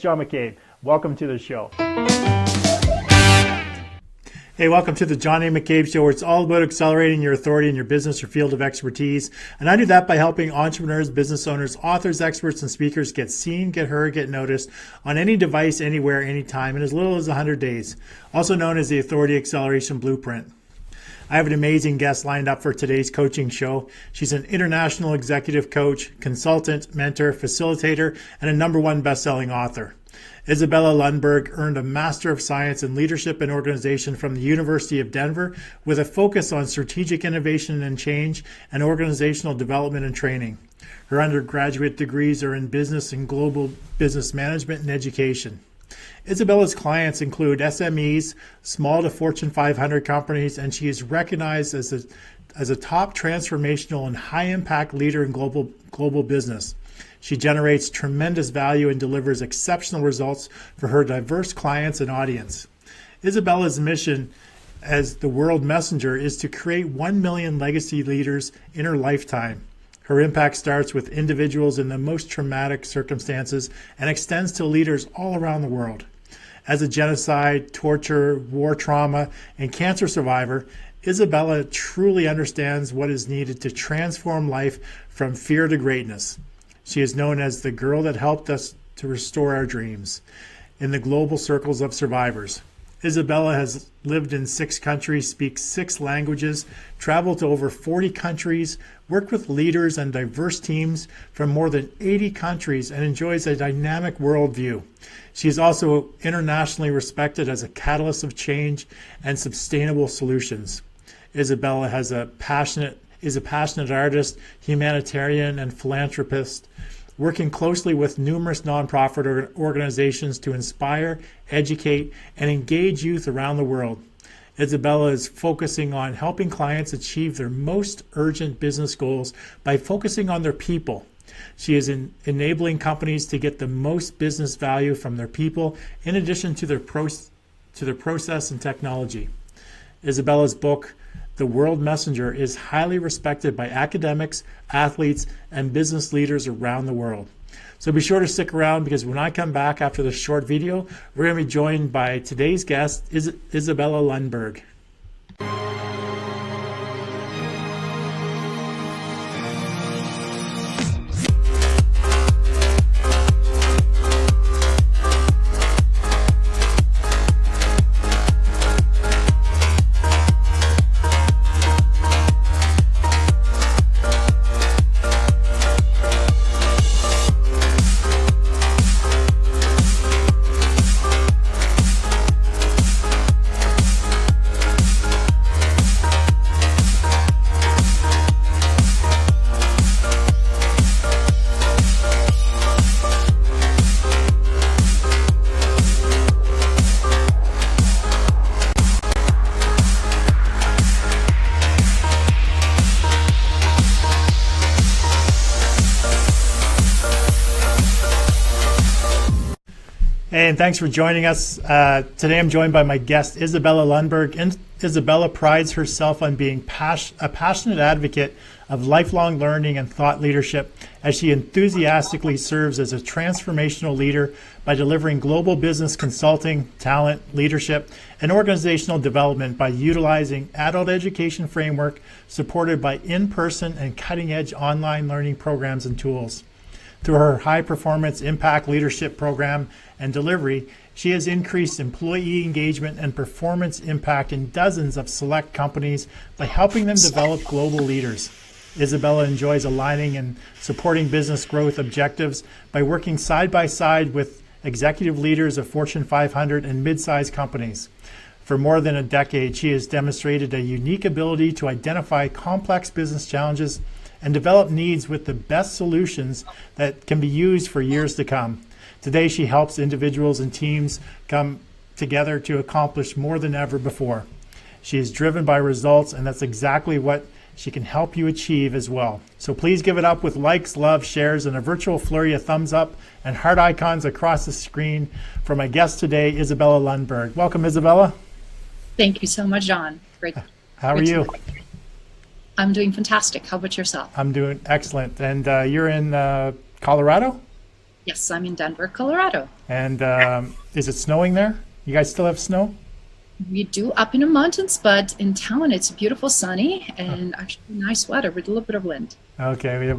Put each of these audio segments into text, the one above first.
John McCabe. Welcome to the show. Hey, welcome to the John A. McCabe Show, where it's all about accelerating your authority in your business or field of expertise. And I do that by helping entrepreneurs, business owners, authors, experts, and speakers get seen, get heard, get noticed on any device, anywhere, anytime, in as little as 100 days, also known as the Authority Acceleration Blueprint. I have an amazing guest lined up for today's coaching show. She's an international executive coach, consultant, mentor, facilitator, and a #1 best-selling author. Isabella Lundberg earned a Master of Science in Leadership and Organization from the University of Denver with a focus on strategic innovation and change and organizational development and training. Her undergraduate degrees are in business and global business management and education. Isabella's clients include SMEs, small to Fortune 500 companies, and she is recognized as a top transformational and high-impact leader in global business. She generates tremendous value and delivers exceptional results for her diverse clients and audience. Isabella's mission as the world messenger is to create 1 million legacy leaders in her lifetime. Her impact starts with individuals in the most traumatic circumstances and extends to leaders all around the world. As a genocide, torture, war trauma, and cancer survivor, Isabella truly understands what is needed to transform life from fear to greatness. She is known as the girl that helped us to restore our dreams in the global circles of survivors. Isabella has lived in 6 countries, speaks 6 languages, traveled to over 40 countries, worked with leaders and diverse teams from more than 80 countries, and enjoys a dynamic worldview. She is also internationally respected as a catalyst of change and sustainable solutions. Isabella is a passionate artist, humanitarian, and philanthropist, working closely with numerous nonprofit organizations to inspire, educate, and engage youth around the world. Isabella is focusing on helping clients achieve their most urgent business goals by focusing on their people. She is enabling companies to get the most business value from their people, in addition to their process and technology. Isabella's book, The World Messenger, is highly respected by academics, athletes, and business leaders around the world. So be sure to stick around, because when I come back after this short video, we're going to be joined by today's guest, Isabella Lundberg. And thanks for joining us. Today I'm joined by my guest, Isabella Lundberg. And Isabella prides herself on being a passionate advocate of lifelong learning and thought leadership, as she enthusiastically serves as a transformational leader by delivering global business consulting, talent, leadership, and organizational development by utilizing adult education framework supported by in-person and cutting-edge online learning programs and tools. Through her high-performance impact leadership program and delivery, she has increased employee engagement and performance impact in dozens of select companies by helping them develop global leaders. Isabella enjoys aligning and supporting business growth objectives by working side by side with executive leaders of Fortune 500 and mid-sized companies. For more than a decade, she has demonstrated a unique ability to identify complex business challenges and develop needs with the best solutions that can be used for years to come. Today, she helps individuals and teams come together to accomplish more than ever before. She is driven by results, and that's exactly what she can help you achieve as well. So please give it up with likes, love, shares, and a virtual flurry of thumbs up and heart icons across the screen for my guest today, Isabella Lundberg. Welcome, Isabella. Thank you so much, John. Great. How are you? I'm doing fantastic. How about yourself? I'm doing excellent. And you're in Colorado? Yes, I'm in Denver, Colorado. And is it snowing there? You guys still have snow? We do up in the mountains, but in town it's beautiful, sunny, and actually nice weather with a little bit of wind. Okay.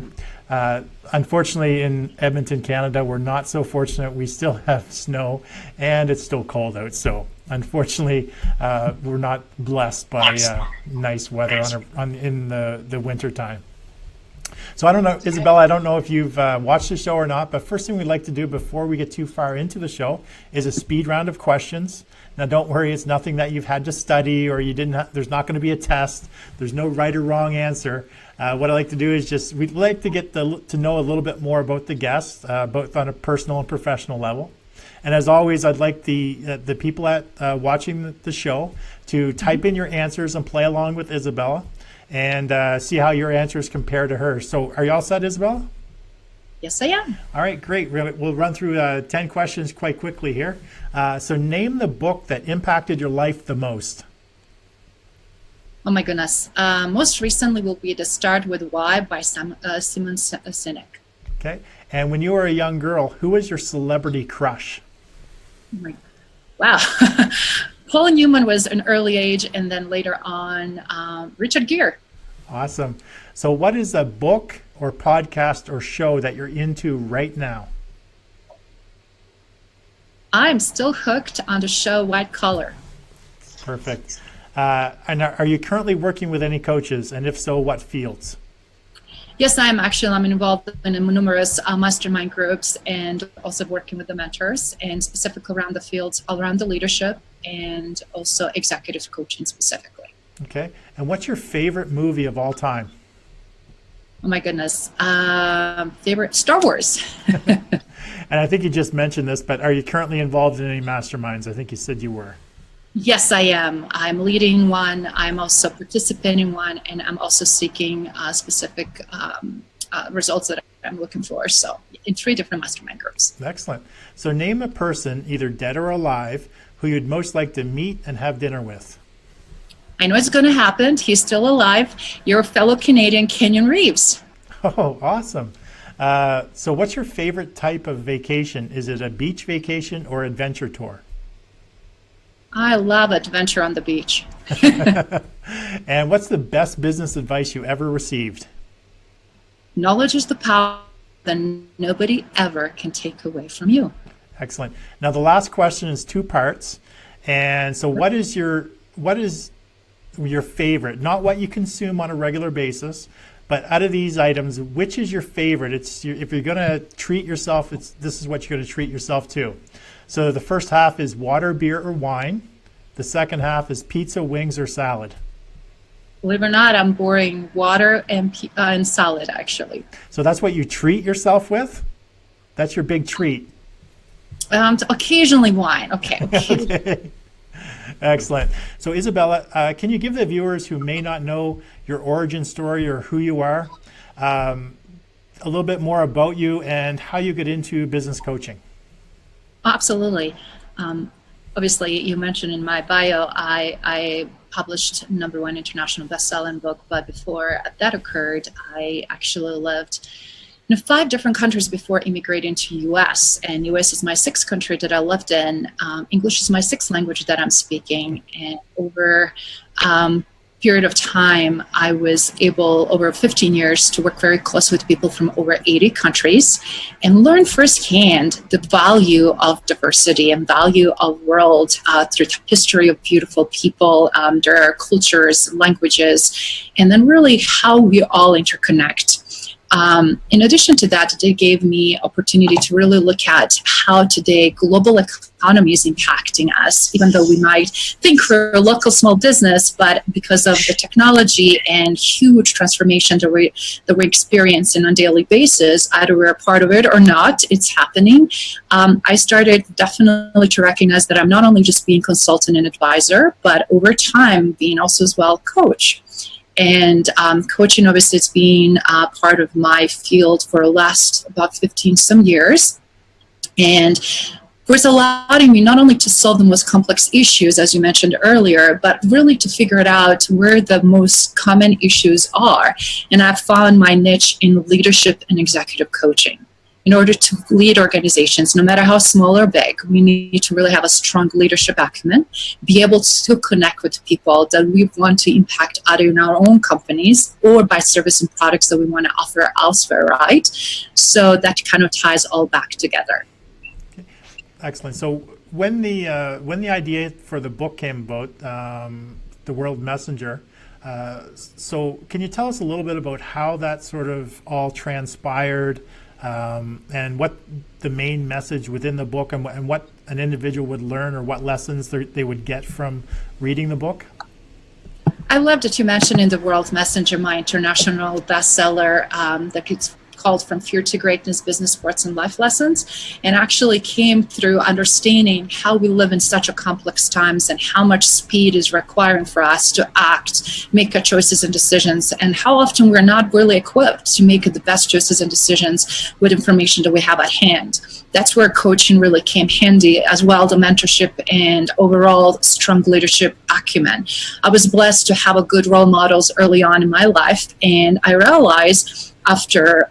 Unfortunately, in Edmonton, Canada, we're not so fortunate. We still have snow, and it's still cold out. So, unfortunately, we're not blessed by nice weather in the winter time. So I don't know, Isabella, I don't know if you've watched the show or not, but first thing we'd like to do before we get too far into the show is a speed round of questions. Now, don't worry, it's nothing that you've had to study or you didn't. There's not going to be a test. There's no right or wrong answer. What I like to do is we'd like to get to know a little bit more about the guests, both on a personal and professional level. And as always, I'd like the people watching the show to type in your answers and play along with Isabella and see how your answers compare to hers. So are you all set, Isabella? Yes, I am. All right, great. We'll run through 10 questions quite quickly here. So name the book that impacted your life the most. Oh my goodness. Most recently will be The Start With Why by Simon Sinek. Okay. And when you were a young girl, who was your celebrity crush? Wow. Paul Newman was an early age, and then later on, Richard Gere. Awesome. So what is a book or podcast or show that you're into right now? I'm still hooked on the show White Collar. Perfect. And are you currently working with any coaches? And if so, what fields? Yes, I am actually. I'm involved in numerous mastermind groups and also working with the mentors and specifically around the fields, all around the leadership and also executive coaching specifically. Okay. And what's your favorite movie of all time? Oh my goodness. Favorite Star Wars. And I think you just mentioned this, but are you currently involved in any masterminds? I think you said you were. Yes, I am. I'm leading one. I'm also participating in one, and I'm also seeking specific results that I'm looking for. So in 3 different mastermind groups. Excellent. So name a person, either dead or alive, who you'd most like to meet and have dinner with. I know it's going to happen. He's still alive. Your fellow Canadian, Kenyon Reeves. Oh, awesome. So what's your favorite type of vacation? Is it a beach vacation or adventure tour? I love adventure on the beach. And what's the best business advice you ever received? Knowledge is the power that nobody ever can take away from you. Excellent. Now the last question is 2 parts. And so what is your favorite? Not what you consume on a regular basis, but out of these items, which is your favorite? If you're going to treat yourself, this is what you're going to treat yourself to. So the first half is water, beer, or wine. The second half is pizza, wings, or salad. Believe it or not, I'm boring water and salad, actually. So that's what you treat yourself with? That's your big treat? Occasionally wine. Okay. Okay. Excellent. So Isabella, can you give the viewers who may not know your origin story or who you are a little bit more about you and how you get into business coaching? Absolutely. Obviously, you mentioned in my bio, I published #1 international best-selling book, but before that occurred, I actually lived in 5 different countries before immigrating to US, and US is my 6th country that I lived in. English is my 6th language that I'm speaking, and over period of time, I was able, over 15 years, to work very close with people from over 80 countries and learn firsthand the value of diversity and value of world through the history of beautiful people, their cultures, languages, and then really how we all interconnect. In addition to that, they gave me opportunity to really look at how today global economy is impacting us, even though we might think we're a local small business, but because of the technology and huge transformation that we experience on a daily basis, either we're a part of it or not, it's happening. I started definitely to recognize that I'm not only just being consultant and advisor, but over time being also as well coach. And coaching, obviously, it's been part of my field for the last about 15 some years. And it's allowing me not only to solve the most complex issues, as you mentioned earlier, but really to figure it out where the most common issues are. And I've found my niche in leadership and executive coaching. in order to lead organizations, no matter how small or big, we need to really have a strong leadership acumen, be able to connect with people that we want to impact either in our own companies or by service and products that we want to offer elsewhere, right? So that kind of ties all back together. Excellent. So when the idea for the book came about, The World Messenger, so can you tell us a little bit about how that sort of all transpired, and what the main message within the book, and what an individual would learn, or what lessons they would get from reading the book? I love that you mentioned in The World Messenger, my international bestseller, that it's called From Fear to Greatness, Business, Sports, and Life Lessons, and actually came through understanding how we live in such a complex times and how much speed is requiring for us to act, make our choices and decisions, and how often we're not really equipped to make the best choices and decisions with information that we have at hand. That's where coaching really came handy, as well, the mentorship and overall strong leadership acumen. I was blessed to have a good role models early on in my life, and I realized after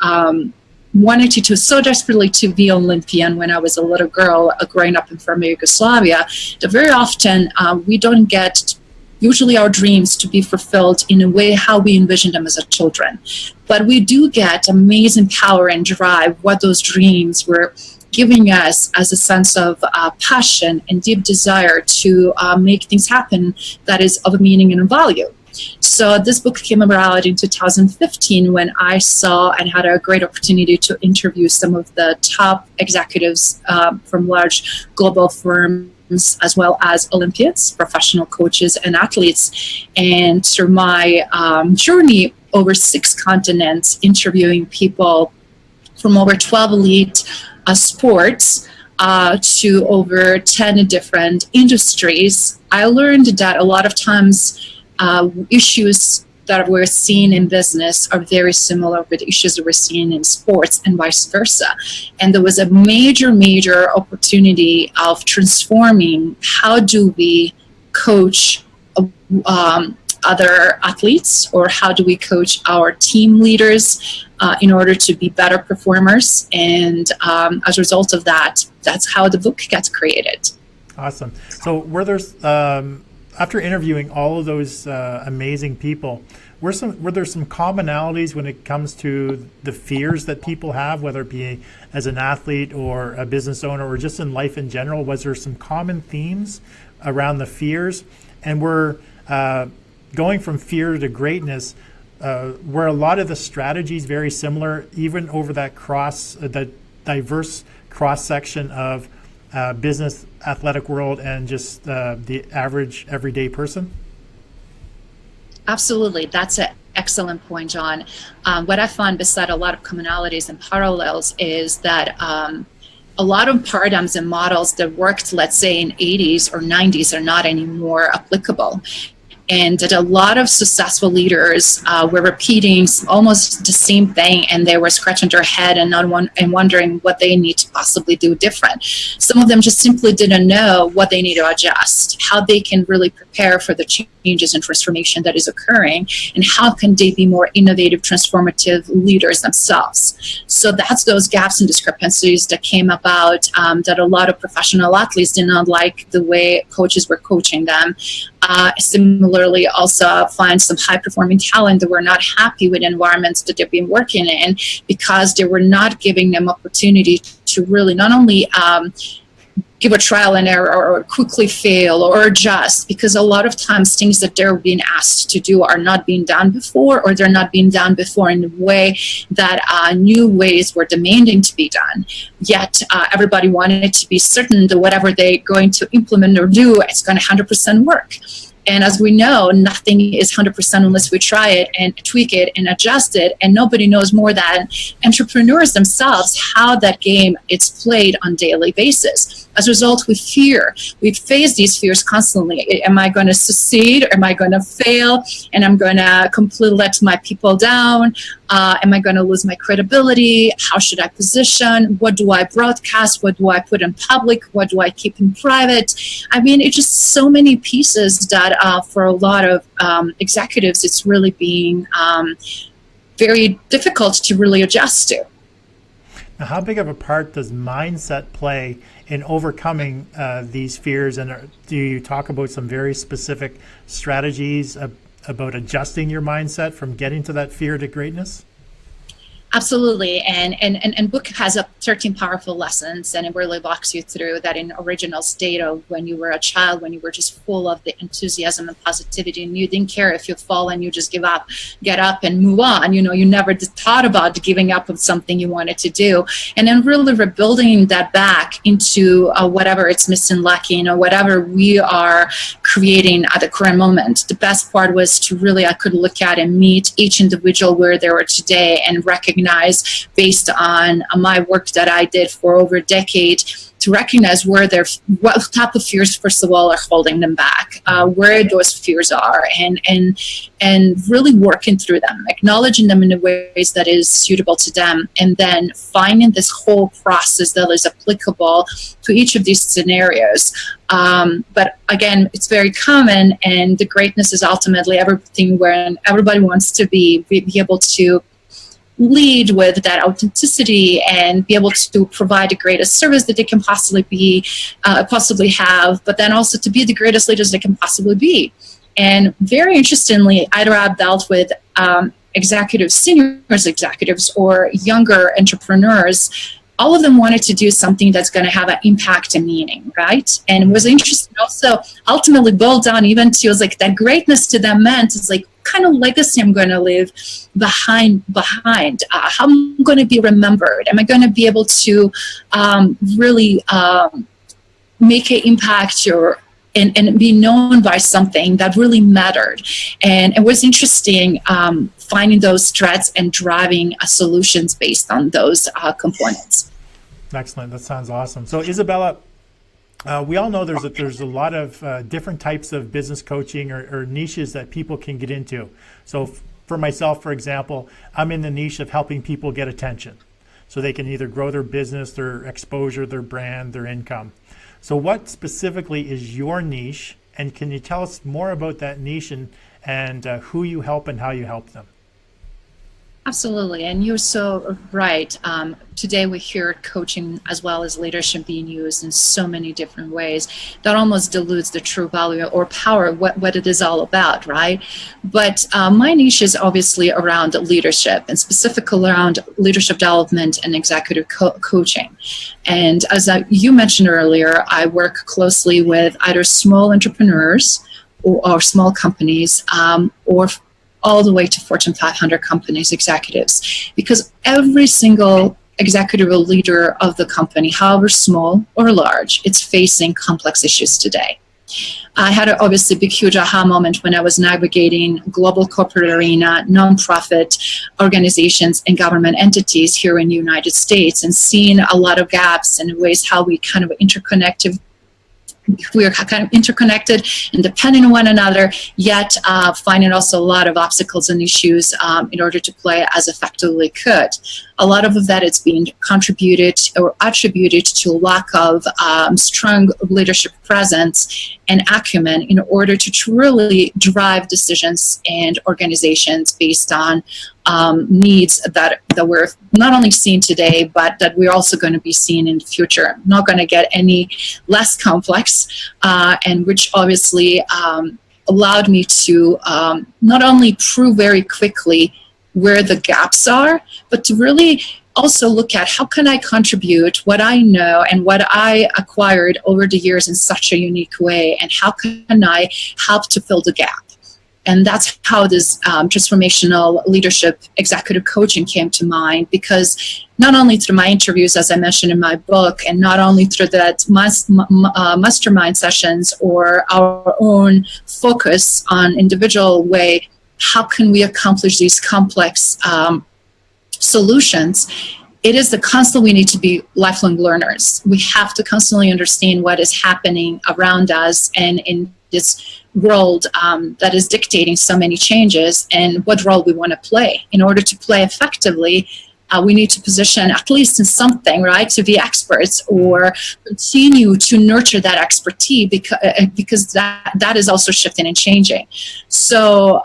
wanting to so desperately to be Olympian when I was a little girl growing up in former Yugoslavia, that very often we don't get usually our dreams to be fulfilled in a way how we envisioned them as a children. But we do get amazing power and drive what those dreams were giving us as a sense of passion and deep desire to make things happen that is of meaning and value. So this book came about in 2015 when I saw and had a great opportunity to interview some of the top executives from large global firms, as well as Olympians, professional coaches, and athletes. And through my journey over 6 continents, interviewing people from over 12 elite sports to over 10 different industries, I learned that a lot of times issues that we're seeing in business are very similar with issues that we're seeing in sports, and vice versa. And there was a major opportunity of transforming how do we coach other athletes, or how do we coach our team leaders in order to be better performers. And as a result of that, that's how the book gets created. Awesome. So were there after interviewing all of those amazing people, were there some commonalities when it comes to the fears that people have, whether it be as an athlete or a business owner or just in life in general? Was there some common themes around the fears? And we're going from fear to greatness, were a lot of the strategies very similar, even over that that diverse cross section of business, athletic world, and just the average everyday person? Absolutely. That's an excellent point, John. What I found, beside a lot of commonalities and parallels, is that a lot of paradigms and models that worked, let's say, in 80s or 90s are not anymore applicable. And that a lot of successful leaders were repeating almost the same thing, and they were scratching their head and wondering what they need to possibly do different. Some of them just simply didn't know what they need to adjust, how they can really prepare for the changes and transformation that is occurring, and how can they be more innovative, transformative leaders themselves. So that's those gaps and discrepancies that came about, that a lot of professional athletes did not like the way coaches were coaching them. Similarly, also find some high-performing talent that were not happy with environments that they've been working in, because they were not giving them opportunity to really not only give a trial and error or quickly fail or adjust, because a lot of times things that they're being asked to do are not being done before, or they're not being done before in a way that new ways were demanding to be done. Yet everybody wanted to be certain that whatever they're going to implement or do, it's going to 100% work. And as we know, nothing is 100% unless we try it and tweak it and adjust it. And nobody knows more than entrepreneurs themselves how that game is played on a daily basis. As a result, we fear. We face these fears constantly. Am I going to succeed? Am I going to fail? And I'm going to completely let my people down? Am I going to lose my credibility? How should I position? What do I broadcast? What do I put in public? What do I keep in private? I mean, it's just so many pieces that for a lot of executives, it's really being very difficult to really adjust to. Now, how big of a part does mindset play in overcoming these fears? And do you talk about some very specific strategies about adjusting your mindset from getting to that fear to greatness? Absolutely, and book has 13 powerful lessons, and it really walks you through that in original state of when you were a child, when you were just full of the enthusiasm and positivity, and you didn't care if you fall and you just give up, get up and move on. You know, you never thought about giving up of something you wanted to do, and then really rebuilding that back into whatever it's missing, lacking, or whatever we are creating at the current moment. The best part was to really, I could look at and meet each individual where they were today and recognize based on my work that I did for over a decade to recognize what type of fears, first of all, are holding them back, where those fears are, and really working through them, acknowledging them in the ways that is suitable to them, and then finding this whole process that is applicable to each of these scenarios. But again, it's very common, and the greatness is ultimately everything when everybody wants to be able to lead with that authenticity and be able to provide the greatest service that they can possibly have, but then also to be the greatest leaders they can possibly be. And very interestingly, either I've dealt with executives, senior executives, or younger entrepreneurs. All of them wanted to do something that's going to have an impact and meaning, right? And it was interesting also, ultimately boiled down even to, it was like that greatness to them meant, it's like, kind of legacy I'm going to leave behind. How I'm going to be remembered? Am I going to be able to really make an impact and be known by something that really mattered? And it was interesting finding those threads and driving solutions based on those components. Excellent. That sounds awesome. So Isabella, we all know there's a lot of different types of business coaching or niches that people can get into. So for myself, for example, I'm in the niche of helping people get attention so they can either grow their business, their exposure, their brand, their income. So what specifically is your niche, and can you tell us more about that niche and who you help and how you help them? Absolutely, and you're so right. Today we hear coaching as well as leadership being used in so many different ways that almost dilutes the true value or power of what it is all about, right? But my niche is obviously around leadership, and specifically around leadership development and executive coaching. And as you mentioned earlier, I work closely with either small entrepreneurs or small companies or all the way to Fortune 500 companies, executives, because every single executive or leader of the company, however small or large, it's facing complex issues today. I had obviously a big, huge aha moment when I was navigating global corporate arena, nonprofit organizations, and government entities here in the United States, and seeing a lot of gaps in ways how we kind of we are kind of interconnected and dependent on one another, yet finding also a lot of obstacles and issues in order to play as effectively could. A lot of that is being contributed or attributed to lack of strong leadership presence and acumen in order to truly drive decisions and organizations based on needs that we're not only seeing today, but that we're also going to be seeing in the future. Not going to get any less complex, and which obviously allowed me to not only prove very quickly where the gaps are, but to really also look at how can I contribute what I know and what I acquired over the years in such a unique way, and how can I help to fill the gap. And that's how this transformational leadership executive coaching came to mind, because not only through my interviews, as I mentioned in my book, and not only through that mastermind sessions or our own focus on individual way, how can we accomplish these complex solutions? It is the constant we need to be lifelong learners. We have to constantly understand what is happening around us and in this world that is dictating so many changes, and what role we want to play. In order to play effectively, we need to position at least in something, right, to be experts or continue to nurture that expertise because that is also shifting and changing. So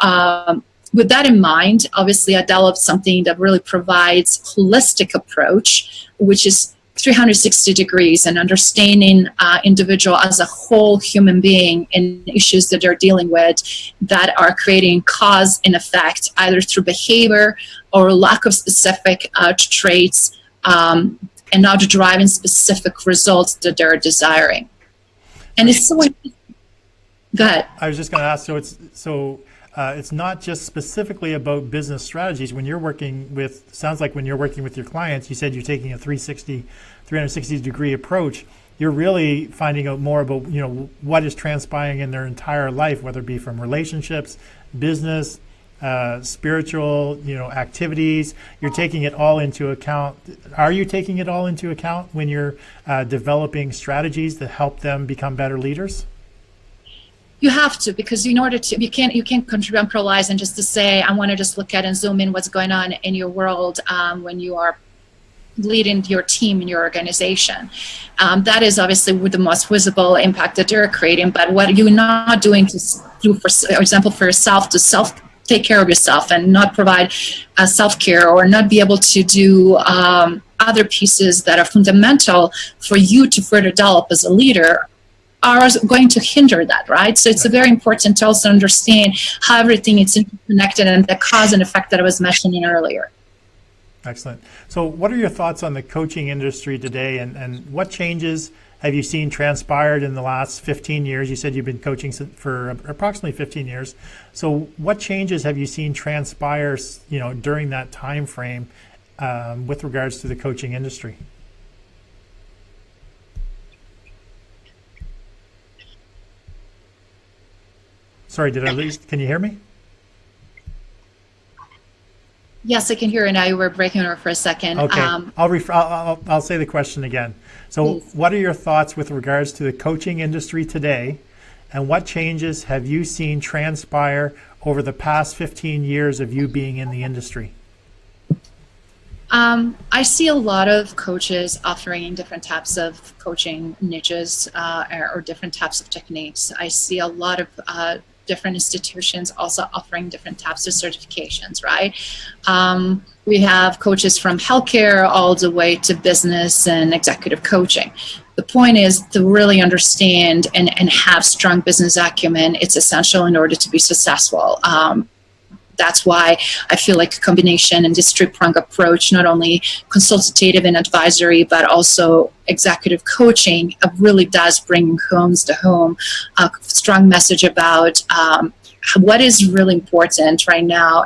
with that in mind, obviously I developed something that really provides holistic approach which is 360 degrees, and understanding individual as a whole human being and issues that they're dealing with that are creating cause and effect, either through behavior or lack of specific traits, and now driving specific results that they're desiring. And it's so. Go ahead. I was just going to ask. It's not just specifically about business strategies. When you're working with, sounds like when you're working with your clients, you said you're taking a 360 degree approach. You're really finding out more about, what is transpiring in their entire life, whether it be from relationships, business, spiritual, activities. You're taking it all into account. Are you taking it all into account when you're developing strategies that help them become better leaders? You have to, because in order to, you can't compartmentalize and just to say, I want to just look at and zoom in what's going on in your world when you are leading your team in your organization. That is obviously with the most visible impact that you're creating. But what you're not doing to do, for example, for yourself, to take care of yourself and not provide self-care, or not be able to do other pieces that are fundamental for you to further develop as a leader, are going to hinder that, right? So it's very important to also understand how everything is interconnected and the cause and effect that I was mentioning earlier. Excellent. So what are your thoughts on the coaching industry today, and what changes have you seen transpired in the last 15 years? You said you've been coaching for approximately 15 years. So what changes have you seen transpire, during that time frame with regards to the coaching industry? Sorry, did I lose? Can you hear me? Yes, I can hear you now. You were breaking over for a second. Okay, I'll say the question again. So please. What are your thoughts with regards to the coaching industry today, and what changes have you seen transpire over the past 15 years of you being in the industry? I see a lot of coaches offering different types of coaching niches or different types of techniques. I see a lot of different institutions also offering different types of certifications, right? We have coaches from healthcare all the way to business and executive coaching. The point is to really understand and have strong business acumen. It's essential in order to be successful. That's why I feel like a combination and this three-pronged approach, not only consultative and advisory, but also executive coaching, really does bring homes to home a strong message about what is really important right now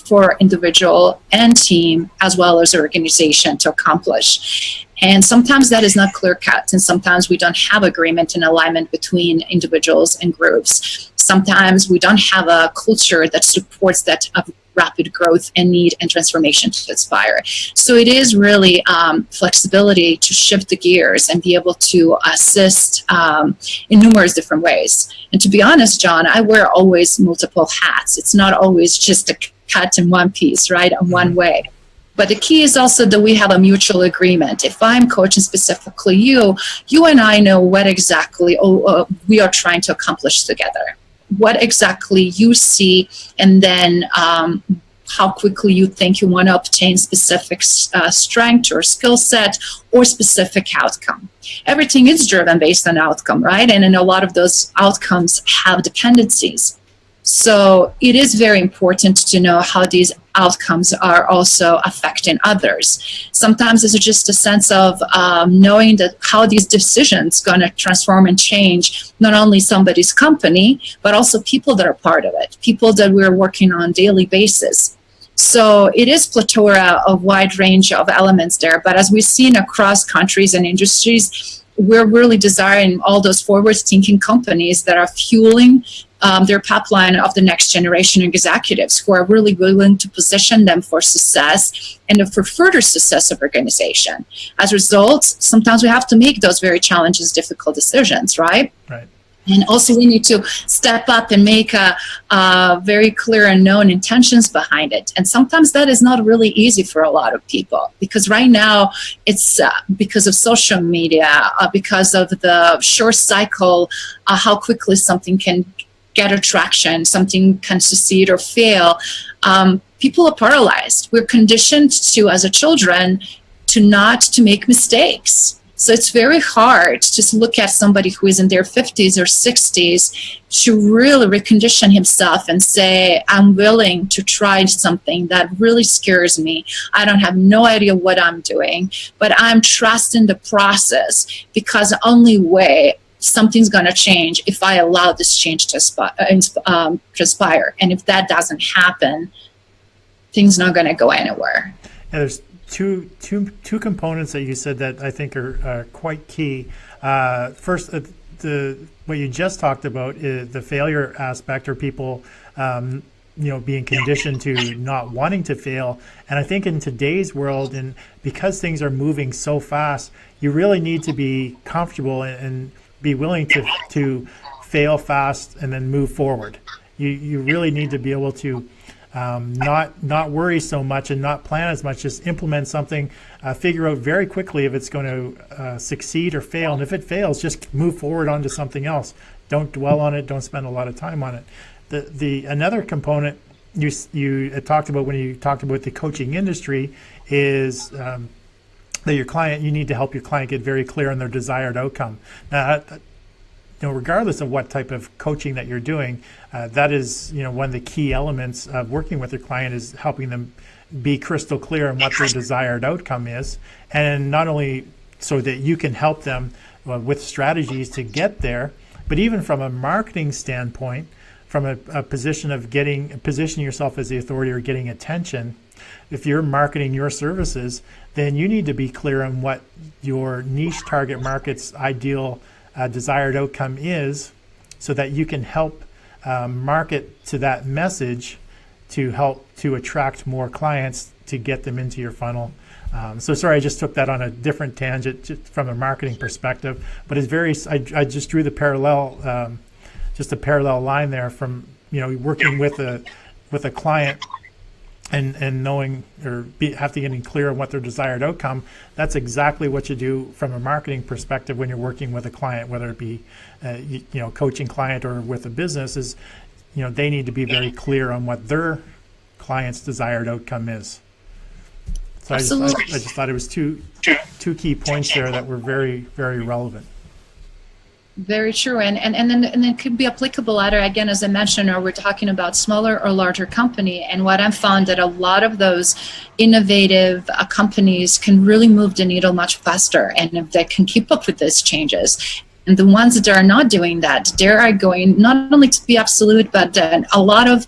for individual and team, as well as organization, to accomplish. And sometimes that is not clear cut, and sometimes we don't have agreement and alignment between individuals and groups. Sometimes we don't have a culture that supports that rapid growth and need and transformation to inspire. So it is really flexibility to shift the gears and be able to assist in numerous different ways. And to be honest, John, I wear always multiple hats. It's not always just a cut in one piece, right, in one way. But the key is also that we have a mutual agreement. If I'm coaching specifically you and I know what exactly we are trying to accomplish together, what exactly you see, and then how quickly you think you want to obtain specific strength or skill set or specific outcome. Everything is driven based on outcome, right? And a lot of those outcomes have dependencies. So it is very important to know how these outcomes are also affecting others. Sometimes it's just a sense of knowing that how these decisions going to transform and change not only somebody's company, but also people that are part of it, people that we're working on a daily basis. So it is plethora of wide range of elements there. But as we've seen across countries and industries, we're really desiring all those forward-thinking companies that are fueling their pipeline of the next generation of executives who are really willing to position them for success and for further success of organization. As a result, sometimes we have to make those very challenging, difficult decisions, right? Right. And also we need to step up and make a very clear and known intentions behind it. And sometimes that is not really easy for a lot of people, because right now it's because of social media, because of the short cycle, how quickly something can get attraction, something can succeed or fail. People are paralyzed. We're conditioned to, as a children, to make mistakes. So it's very hard to look at somebody who is in their 50s or 60s to really recondition himself and say, I'm willing to try something that really scares me. I don't have no idea what I'm doing, but I'm trusting the process, because the only way something's going to change if I allow this change to transpire. And if that doesn't happen, things not going to go anywhere. Yeah, there's two components that you said that I think are quite key. First, what you just talked about is the failure aspect, or people being conditioned to not wanting to fail. And I think in today's world, and because things are moving so fast, you really need to be comfortable and be willing to fail fast and then move forward. You really need to be able to not worry so much and not plan as much. Just implement something, figure out very quickly if it's going to succeed or fail. And if it fails, just move forward onto something else. Don't dwell on it. Don't spend a lot of time on it. The another component you talked about when you talked about the coaching industry is that you need to help your client get very clear on their desired outcome. Now, regardless of what type of coaching that you're doing, that is, one of the key elements of working with your client is helping them be crystal clear on what their desired outcome is, and not only so that you can help them with strategies to get there, but even from a marketing standpoint, from a position of positioning yourself as the authority or getting attention. If you're marketing your services, then you need to be clear on what your niche target market's ideal desired outcome is, so that you can help market to that message to help to attract more clients to get them into your funnel. So sorry, I just took that on a different tangent just from a marketing perspective, but it's very, I just drew the parallel, just a parallel line there from, working with a client and knowing or have to getting clear on what their desired outcome. That's exactly what you do from a marketing perspective when you're working with a client, whether it be coaching client or with a business. Is they need to be very clear on what their client's desired outcome is. So I just thought it was two key points there that were very, very relevant. Very true, and then it could be applicable either, again, as I mentioned, or we're talking about smaller or larger company. And what I've found that a lot of those innovative companies can really move the needle much faster, and if they can keep up with these changes. And the ones that are not doing that, they are going not only to be obsolete, but a lot of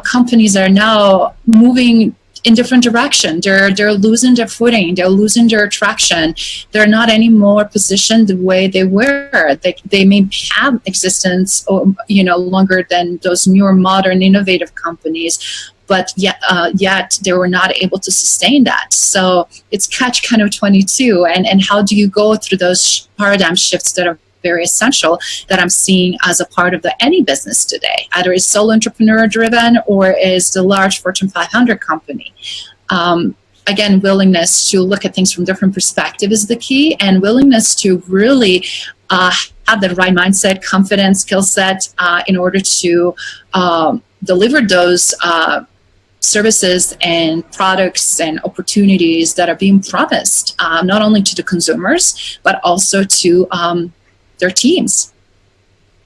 companies are now moving in different direction. They're losing their footing. They're losing their traction. They're not anymore positioned the way they were. They may have existence, longer than those newer, modern, innovative companies, but yet they were not able to sustain that. So it's catch kind of 22. And how do you go through those paradigm shifts that are very essential, that I'm seeing as a part of any business today, either is solo entrepreneur driven or is the large Fortune 500 company. Again, willingness to look at things from different perspectives is the key, and willingness to really have the right mindset, confidence, skill set in order to deliver those services and products and opportunities that are being promised, not only to the consumers, but also to their teams.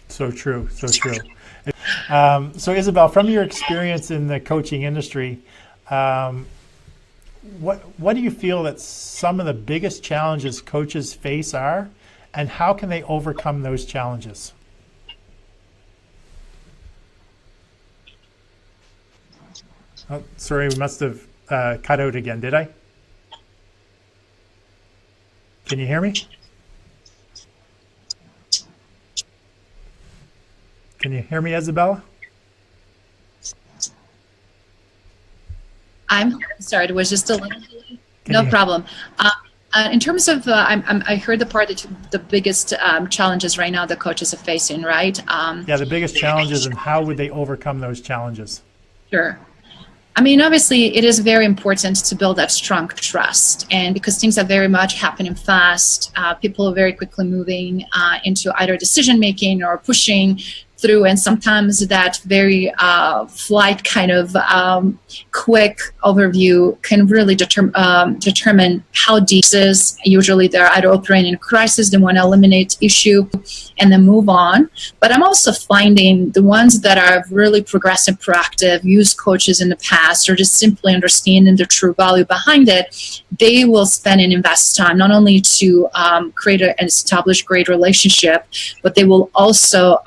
So true, so true. So Isabel, from your experience in the coaching industry, what do you feel that some of the biggest challenges coaches face are, and how can they overcome those challenges? Oh, sorry, we must have cut out again, did I? Can you hear me? Can you hear me, Isabella? I'm sorry, it was just a little delay. No problem. In terms of, I heard the part that the biggest challenges right now the coaches are facing, right? Yeah, the biggest challenges, and how would they overcome those challenges? Sure. I mean, obviously, it is very important to build that strong trust. And because things are very much happening fast, people are very quickly moving into either decision-making or pushing through, and sometimes that very flight kind of quick overview can really determine how deep this is. Usually they're either operating in a crisis, they want to eliminate issue and then move on. But I'm also finding the ones that are really progressive, proactive, used coaches in the past, or just simply understanding the true value behind it, they will spend and invest time not only to create and establish great relationship, but they will also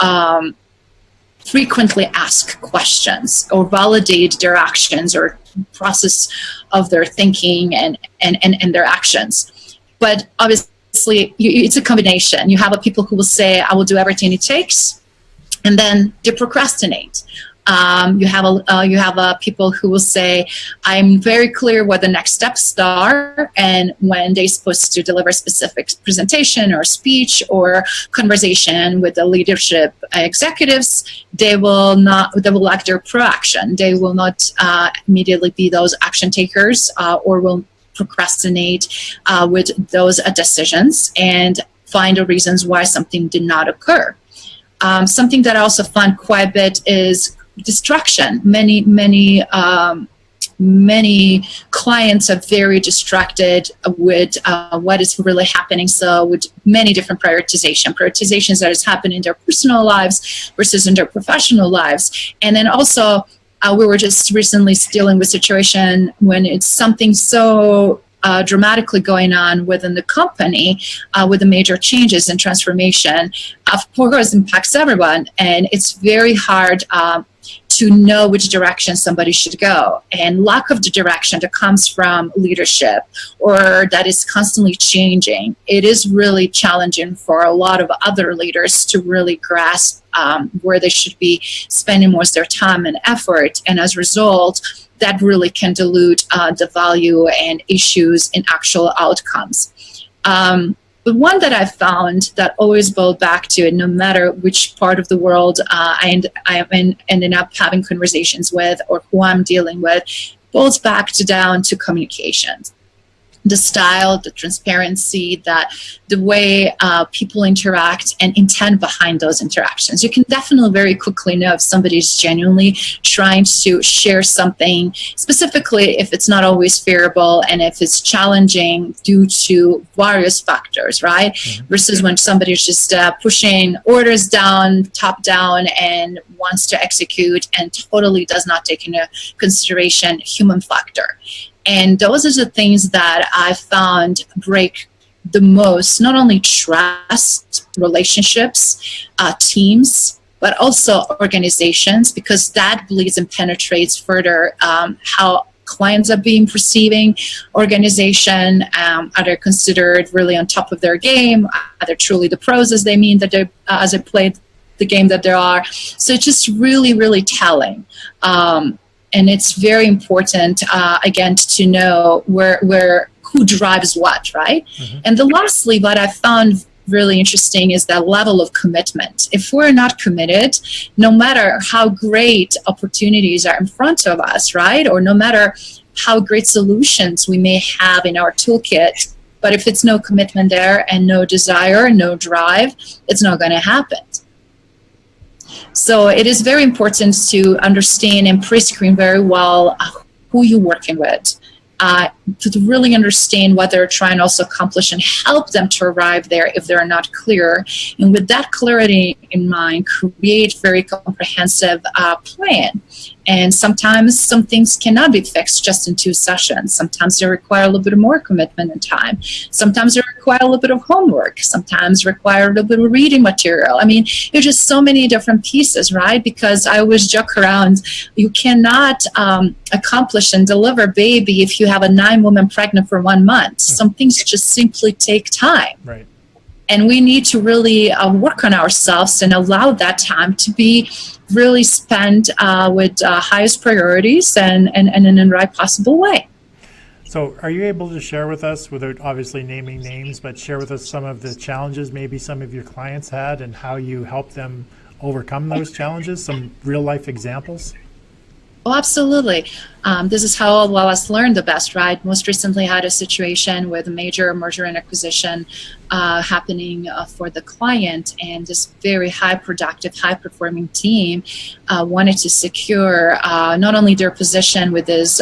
frequently ask questions or validate their actions or process of their thinking and their actions. But obviously, it's a combination. You have people who will say, I will do everything it takes, and then they procrastinate. You have people who will say, I'm very clear what the next steps are, and when they're supposed to deliver a specific presentation or speech or conversation with the leadership executives, they will lack their proaction. They will not immediately be those action takers or will procrastinate with those decisions and find the reasons why something did not occur. Something that I also find quite a bit is distraction. Many clients are very distracted with what is really happening. So with many different prioritizations that is happening in their personal lives versus in their professional lives. And then also we were just recently dealing with a situation when it's something so dramatically going on within the company with the major changes and transformation. Of course, impacts everyone, and it's very hard to know which direction somebody should go. And lack of the direction that comes from leadership or that is constantly changing, it is really challenging for a lot of other leaders to really grasp where they should be spending most of their time and effort. And as a result, that really can dilute the value and issues in actual outcomes. But one that I found that always boiled back to it, no matter which part of the world I ended up having conversations with or who I'm dealing with, boils back down to communications. The style, the transparency, the way people interact and intent behind those interactions. You can definitely very quickly know if somebody's genuinely trying to share something, specifically if it's not always favorable and if it's challenging due to various factors, right? Mm-hmm. Versus when somebody's just pushing orders down, top down, and wants to execute and totally does not take into consideration human factor. And those are the things that I found break the most, not only trust, relationships, teams, but also organizations, because that bleeds and penetrates further how clients are being perceiving organization. Are they considered really on top of their game? Are they truly the pros as they mean that they as they played the game that they are? So it's just really, really telling. And it's very important, again, to know who drives what, right? Mm-hmm. And then lastly, what I found really interesting is that level of commitment. If we're not committed, no matter how great opportunities are in front of us, right? Or no matter how great solutions we may have in our toolkit, but if it's no commitment there and no desire, no drive, it's not going to happen. So it is very important to understand and pre-screen very well who you're working with, to really understand what they're trying to also accomplish and help them to arrive there if they're not clear. And with that clarity in mind, create very comprehensive plan. And sometimes some things cannot be fixed just in 2 sessions. Sometimes they require a little bit more commitment and time. Sometimes they require a little bit of homework. Sometimes require a little bit of reading material. I mean, there's just so many different pieces, right? Because I always joke around, you cannot accomplish and deliver baby if you have a 9-woman pregnant for 1 month. Some things just simply take time. Right. And we need to really work on ourselves and allow that time to be really spent with highest priorities and in the right possible way. So are you able to share with us, without obviously naming names, but share with us some of the challenges maybe some of your clients had and how you helped them overcome those challenges, some real life examples? Oh, absolutely. This is how all of us learn the best, right? Most recently had a situation with a major merger and acquisition happening for the client, and this very high productive, high performing team wanted to secure not only their position with this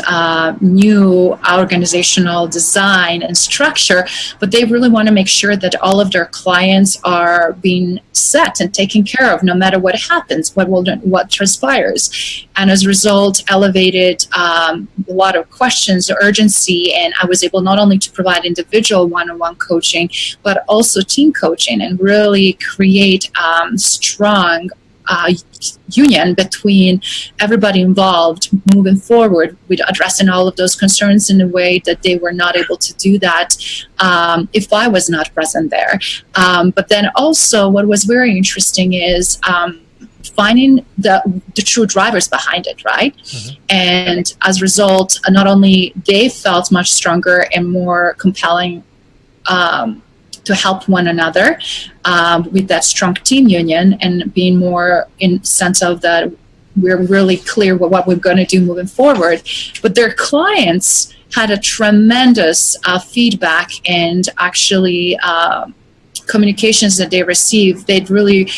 new organizational design and structure, but they really want to make sure that all of their clients are being set and taken care of no matter what happens, what transpires. And as a result, elevated a lot of questions, urgency, and I was able not only to provide individual one-on-one coaching, but also team coaching, and really create strong union between everybody involved moving forward with addressing all of those concerns in a way that they were not able to do that if I was not present there. But then also what was very interesting is finding the true drivers behind it, right? Mm-hmm. And as a result, not only they felt much stronger and more compelling to help one another with that strong team union, and being more in sense of that we're really clear what we're going to do moving forward. But their clients had a tremendous feedback, and actually communications that they received, they'd really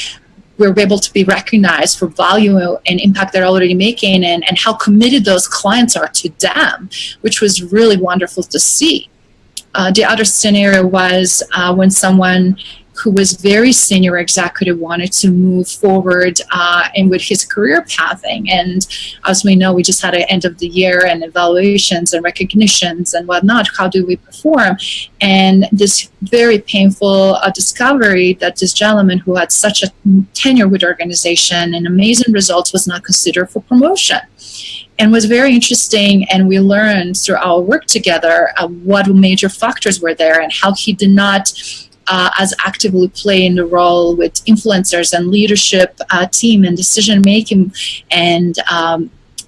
were able to be recognized for value and impact they're already making, and how committed those clients are to them, which was really wonderful to see. The other scenario was when someone who was very senior executive wanted to move forward and with his career pathing. And as we know, we just had an end of the year and evaluations and recognitions and whatnot. How do we perform? And this very painful discovery that this gentleman who had such a tenure with the organization and amazing results was not considered for promotion. And was very interesting, and we learned through our work together what major factors were there, and how he did not as actively play in the role with influencers and leadership team and decision making, and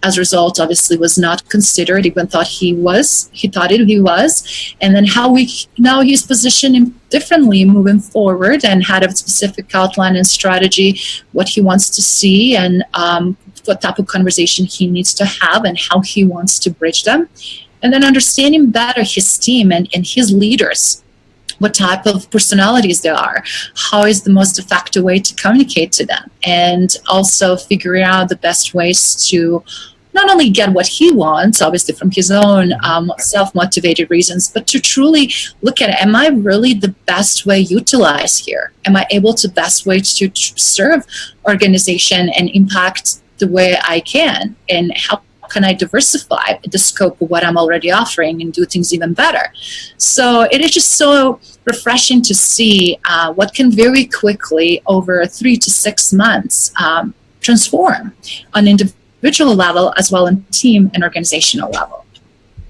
as a result, obviously was not considered, even thought he was. He thought he was, and then how now he's positioned differently moving forward, and had a specific outline and strategy, what he wants to see, and what type of conversation he needs to have, and how he wants to bridge them. And then understanding better his team and his leaders, what type of personalities they are, how is the most effective way to communicate to them, and also figuring out the best ways to not only get what he wants, obviously from his own self-motivated reasons, but to truly look at, am I really the best way utilized here? Am I able to best way to serve organization and impact the way I can, and how can I diversify the scope of what I'm already offering and do things even better? So it is just so refreshing to see what can very quickly, over 3 to 6 months, transform on individual level as well as team and organizational level.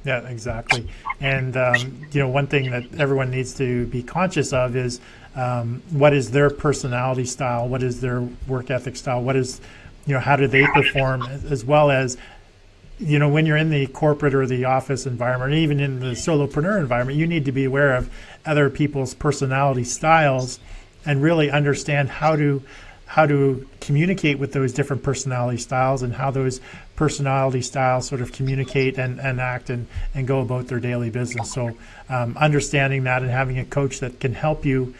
Yeah, exactly. And one thing that everyone needs to be conscious of is what is their personality style, what is their work ethic style, what is how do they perform, as well as, when you're in the corporate or the office environment, or even in the solopreneur environment, you need to be aware of other people's personality styles and really understand how to communicate with those different personality styles, and how those personality styles sort of communicate and act and go about their daily business. So understanding that and having a coach that can help you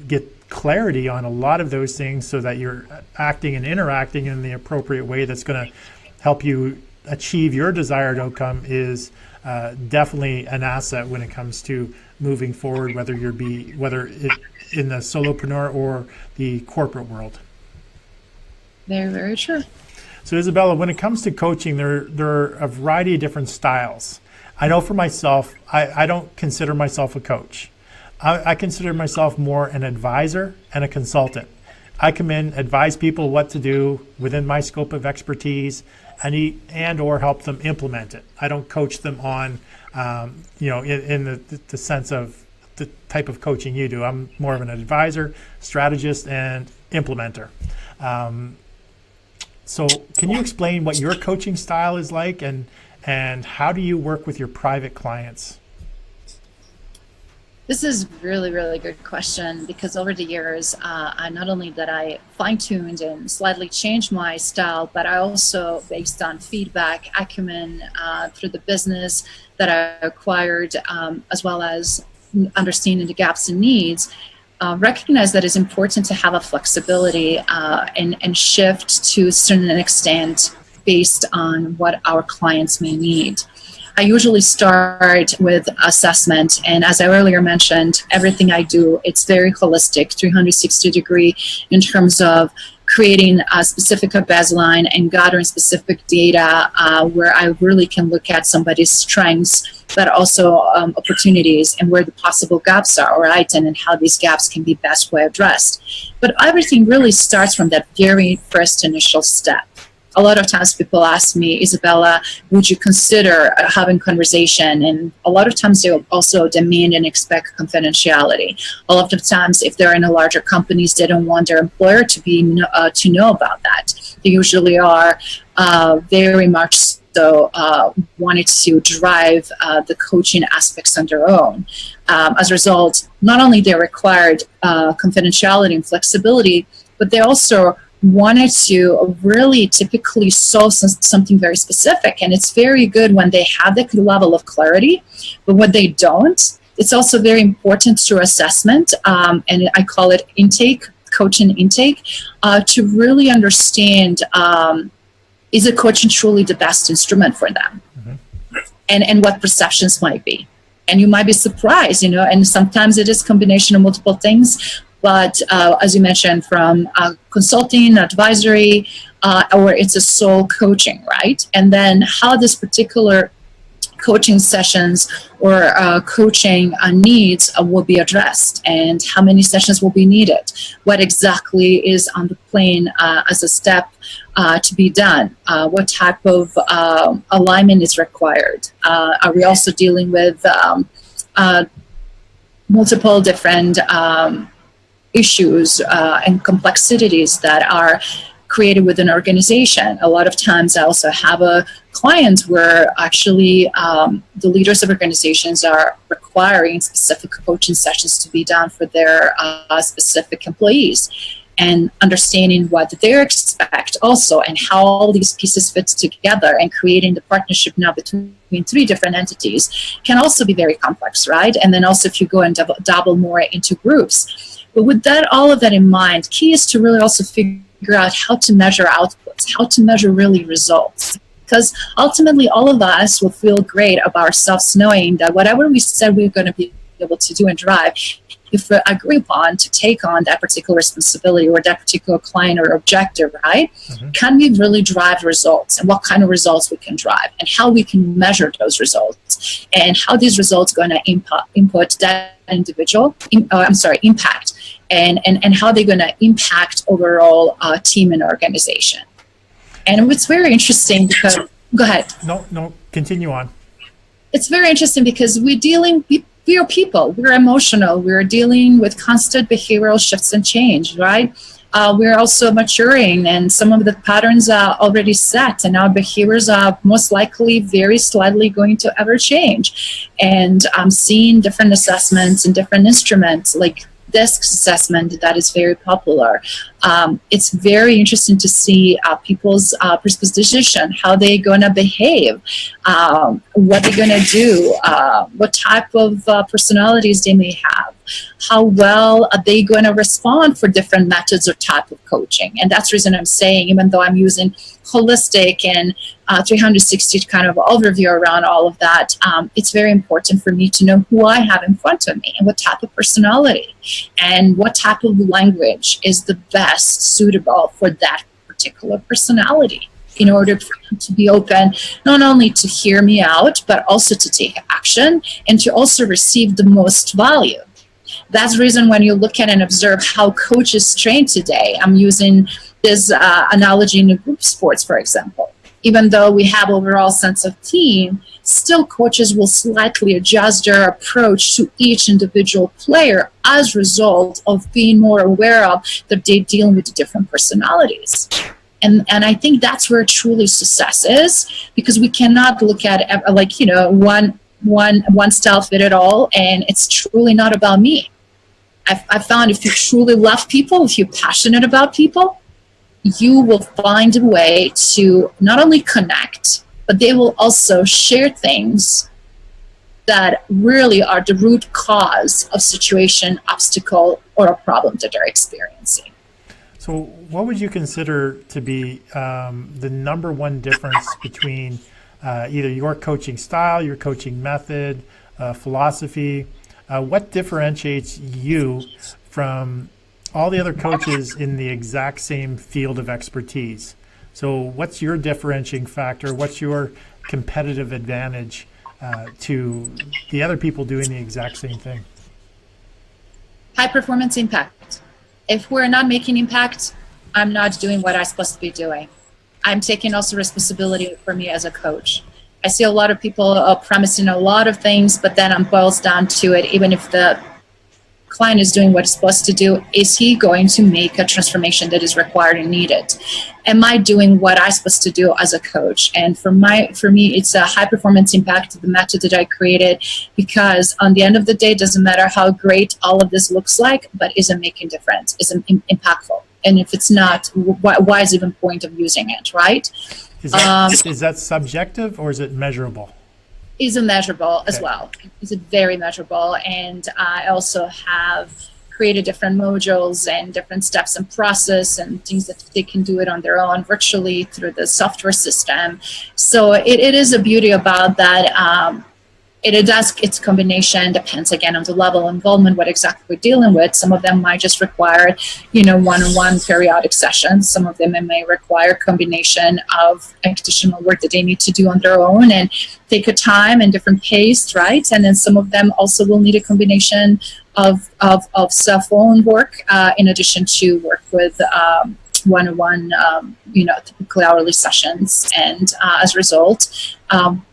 get clarity on a lot of those things, so that you're acting and interacting in the appropriate way that's going to help you achieve your desired outcome, is definitely an asset when it comes to moving forward, whether it in the solopreneur or the corporate world. Very, very true. So Isabella, when it comes to coaching, there are a variety of different styles. I know for myself, I don't consider myself a coach. I consider myself more an advisor and a consultant. I come in, advise people what to do within my scope of expertise, and or help them implement it. I don't coach them on, in the sense of the type of coaching you do. I'm more of an advisor, strategist, and implementer. So can you explain what your coaching style is like, and how do you work with your private clients? This is really, really good question, because over the years, I not only that I fine-tuned and slightly changed my style, but I also, based on feedback, acumen through the business that I acquired, as well as understanding the gaps and needs, recognize that it's important to have a flexibility and shift to a certain extent based on what our clients may need. I usually start with assessment, and as I earlier mentioned, everything I do, it's very holistic, 360 degree, in terms of creating a specific baseline and gathering specific data where I really can look at somebody's strengths, but also opportunities and where the possible gaps are, right, and how these gaps can be best way addressed. But everything really starts from that very first initial step. A lot of times people ask me, Isabella, would you consider having conversation? And a lot of times they also demand and expect confidentiality. A lot of times, if they're in a larger companies, they don't want their employer to know about that. They usually are very much so wanted to drive the coaching aspects on their own. As a result, not only they required confidentiality and flexibility, but they also wanted to really typically solve something very specific. And it's very good when they have that level of clarity, but when they don't, it's also very important through assessment, and I call it intake, coaching intake, to really understand, is a coaching truly the best instrument for them? Mm-hmm. And what perceptions might be. And you might be surprised, and sometimes it is a combination of multiple things. But as you mentioned, from consulting, advisory, or it's a sole coaching, right? And then how this particular coaching sessions or coaching needs will be addressed, and how many sessions will be needed. What exactly is on the plane as a step to be done? What type of alignment is required? Are we also dealing with multiple different issues and complexities that are created within an organization? A lot of times I also have a client where actually the leaders of organizations are requiring specific coaching sessions to be done for their specific employees, and understanding what they expect also, and how all these pieces fit together, and creating the partnership now between three different entities can also be very complex, right? And then also if you go and dabble more into groups. But with that, all of that in mind, key is to really also figure out how to measure outputs, how to measure really results. Because ultimately, all of us will feel great about ourselves knowing that whatever we said we were going to be able to do and drive, if we agree upon to take on that particular responsibility or that particular client or objective, right? Mm-hmm. Can we really drive results, and what kind of results we can drive, and how we can measure those results, and how these results going to input that individual, impact, and how they're going to impact overall team and organization. And it's very interesting because, go ahead. No, continue on. It's very interesting because we are people, we're emotional, we're dealing with constant behavioral shifts and change, right? We're also maturing, and some of the patterns are already set, and our behaviors are most likely very slightly going to ever change. And I'm seeing different assessments and different instruments like DISC assessment that is very popular. It's very interesting to see people's predisposition, how they're going to behave, what they're going to do, what type of personalities they may have, how well are they going to respond for different methods or type of coaching. And that's the reason I'm saying, even though I'm using holistic and 360 kind of overview around all of that, it's very important for me to know who I have in front of me and what type of personality and what type of language is the best suitable for that particular personality, in order for them to be open not only to hear me out, but also to take action and to also receive the most value. That's the reason when you look at and observe how coaches train today, I'm using this analogy in the group sports, for example. Even though we have overall sense of team, still coaches will slightly adjust their approach to each individual player as a result of being more aware of that they're dealing with the different personalities. And I think that's where truly success is, because we cannot look at one one style fit it all, and it's truly not about me. I found if you truly love people, if you're passionate about people, you will find a way to not only connect, but they will also share things that really are the root cause of situation, obstacle, or a problem that they're experiencing. So what would you consider to be the number one difference between either your coaching style, your coaching method, philosophy? What differentiates you from all the other coaches in the exact same field of expertise? So what's your differentiating factor? What's your competitive advantage to the other people doing the exact same thing? High performance impact. If we're not making impact, I'm not doing what I'm supposed to be doing. I'm taking also responsibility for me as a coach. I see a lot of people promising a lot of things, but then it boils down to it, even if the client is doing what it's supposed to do, is he going to make a transformation that is required and needed? Am I doing what I'm supposed to do as a coach? And for me, it's a high performance impact, the method that I created, because on the end of the day, it doesn't matter how great all of this looks like, but is it making difference? Is it impactful? And if it's not, why is even point of using it, right? Is that subjective or is it measurable? Is measurable as well. It's very measurable, and I also have created different modules and different steps and process and things that they can do it on their own virtually through the software system. So it is a beauty about that. Its combination depends again on the level of involvement, what exactly we're dealing with. Some of them might just require, one-on-one periodic sessions. Some of them may require a combination of additional work that they need to do on their own and take a time and different pace, right? And then some of them also will need a combination of self-owned work in addition to work with one-on-one, typically hourly sessions. And as a result,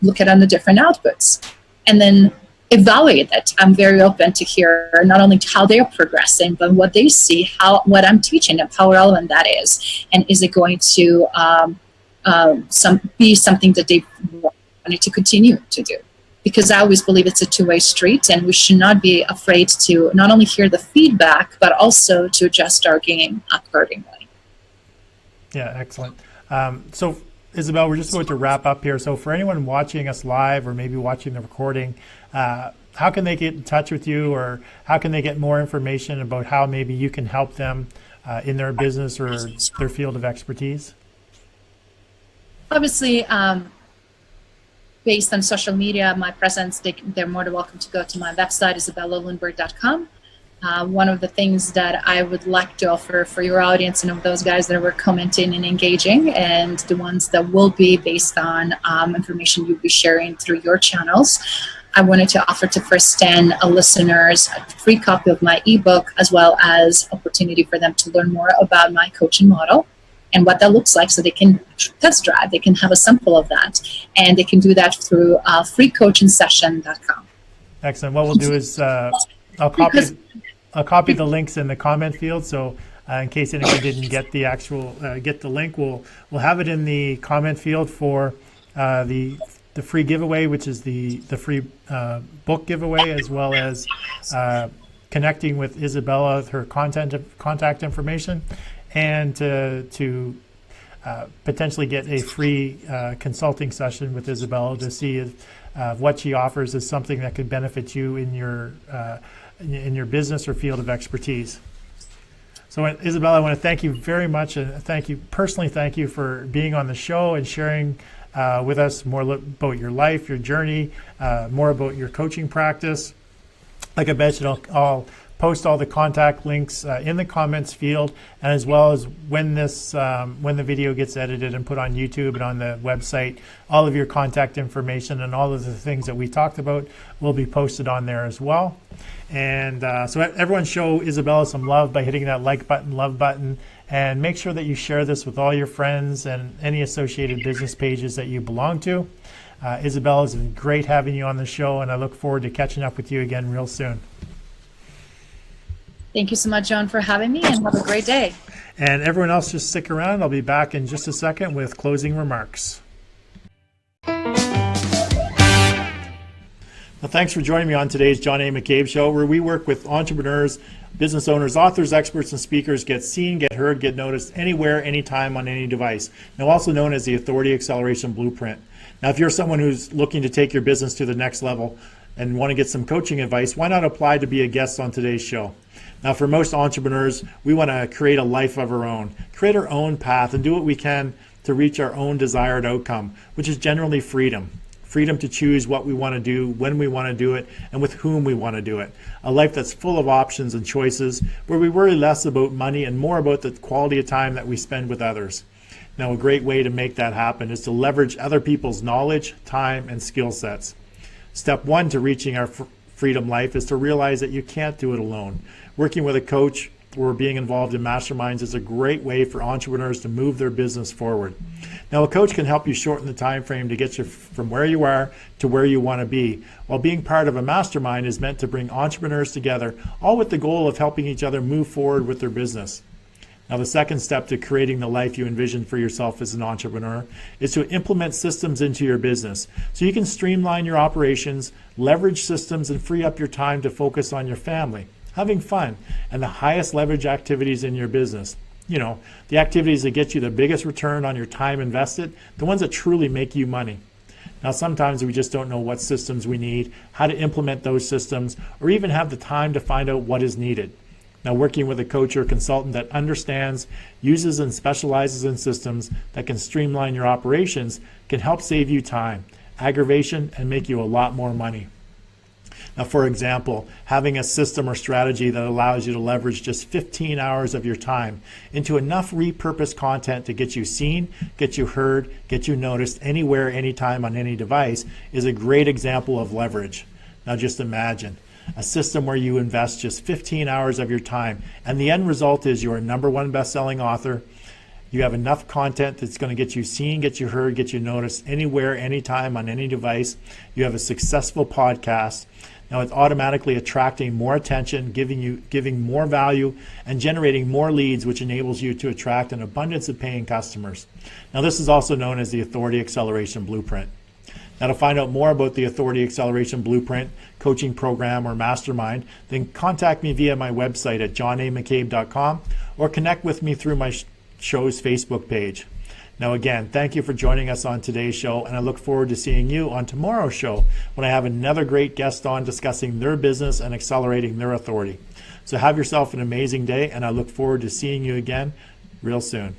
look at on the different outputs. And then evaluate it. I'm very open to hear not only how they are progressing, but what they see, what I'm teaching them, how relevant that is, and is it going to be something that they wanted to continue to do? Because I always believe it's a two-way street, and we should not be afraid to not only hear the feedback, but also to adjust our game accordingly. Yeah, excellent. So Isabel, we're just going to wrap up here. So for anyone watching us live or maybe watching the recording, how can they get in touch with you, or how can they get more information about how maybe you can help them in their business or their field of expertise? Obviously, based on social media, my presence, they're more than welcome to go to my website, isabellalundberg.com. One of the things that I would like to offer for your audience and of those guys that were commenting and engaging, and the ones that will be based on information you'll be sharing through your channels, I wanted to offer to first 10 listeners a free copy of my ebook, as well as opportunity for them to learn more about my coaching model and what that looks like, so they can test drive, they can have a sample of that, and they can do that through freecoachingsession.com. Excellent. What we'll do is I'll copy the links in the comment field, so in case anyone didn't get the actual get the link, we'll have it in the comment field for the free giveaway, which is the free book giveaway, as well as connecting with Isabella with her contact information, and to potentially get a free consulting session with Isabella to see if what she offers is something that could benefit you in your business or field of expertise. So Isabella, I want to thank you very much, and thank you for being on the show and sharing with us more about your life, your journey, more about your coaching practice. Like I mentioned, I'll post all the contact links in the comments field, and as well as when the video gets edited and put on YouTube and on the website, all of your contact information and all of the things that we talked about will be posted on there as well. And so everyone show Isabella some love by hitting that like button, love button, and make sure that you share this with all your friends and any associated business pages that you belong to. Isabella, it's been great having you on the show, and I look forward to catching up with you again real soon. Thank you so much, John, for having me, and have a great day. And everyone else, just stick around. I'll be back in just a second with closing remarks. thanks for joining me on today's John A. McCabe Show, where we work with entrepreneurs, business owners, authors, experts, and speakers get seen, get heard, get noticed anywhere, anytime, on any device. Now, also known as the Authority Acceleration Blueprint. Now, if you're someone who's looking to take your business to the next level and want to get some coaching advice, why not apply to be a guest on today's show? Now, for most entrepreneurs, we want to create a life of our own, create our own path, and do what we can to reach our own desired outcome, which is generally freedom. Freedom to choose what we want to do, when we want to do it, and with whom we want to do it. A life that's full of options and choices, where we worry less about money and more about the quality of time that we spend with others. Now, a great way to make that happen is to leverage other people's knowledge, time, and skill sets. Step one to reaching our freedom life is to realize that you can't do it alone. Working with a coach or being involved in masterminds is a great way for entrepreneurs to move their business forward. Now, a coach can help you shorten the time frame to get you from where you are to where you want to be, while being part of a mastermind is meant to bring entrepreneurs together, all with the goal of helping each other move forward with their business. Now, the second step to creating the life you envision for yourself as an entrepreneur is to implement systems into your business so you can streamline your operations, leverage systems, and free up your time to focus on your family, having fun, and the highest leverage activities in your business. You know, the activities that get you the biggest return on your time invested, the ones that truly make you money. Now, sometimes we just don't know what systems we need, how to implement those systems, or even have the time to find out what is needed. Now, working with a coach or consultant that understands, uses, and specializes in systems that can streamline your operations can help save you time, aggravation, and make you a lot more money. Now, for example, having a system or strategy that allows you to leverage just 15 hours of your time into enough repurposed content to get you seen, get you heard, get you noticed anywhere, anytime, on any device is a great example of leverage. Now, just imagine a system where you invest just 15 hours of your time, and the end result is you're a #1 best-selling author. You have enough content that's going to get you seen, get you heard, get you noticed anywhere, anytime, on any device. You have a successful podcast. Now, it's automatically attracting more attention, giving more value, and generating more leads, which enables you to attract an abundance of paying customers. Now, this is also known as the Authority Acceleration Blueprint. Now, to find out more about the Authority Acceleration Blueprint, coaching program, or mastermind, then contact me via my website at johnamccabe.com or connect with me through my show's Facebook page. Now, again, thank you for joining us on today's show, and I look forward to seeing you on tomorrow's show when I have another great guest on discussing their business and accelerating their authority. So have yourself an amazing day, and I look forward to seeing you again real soon.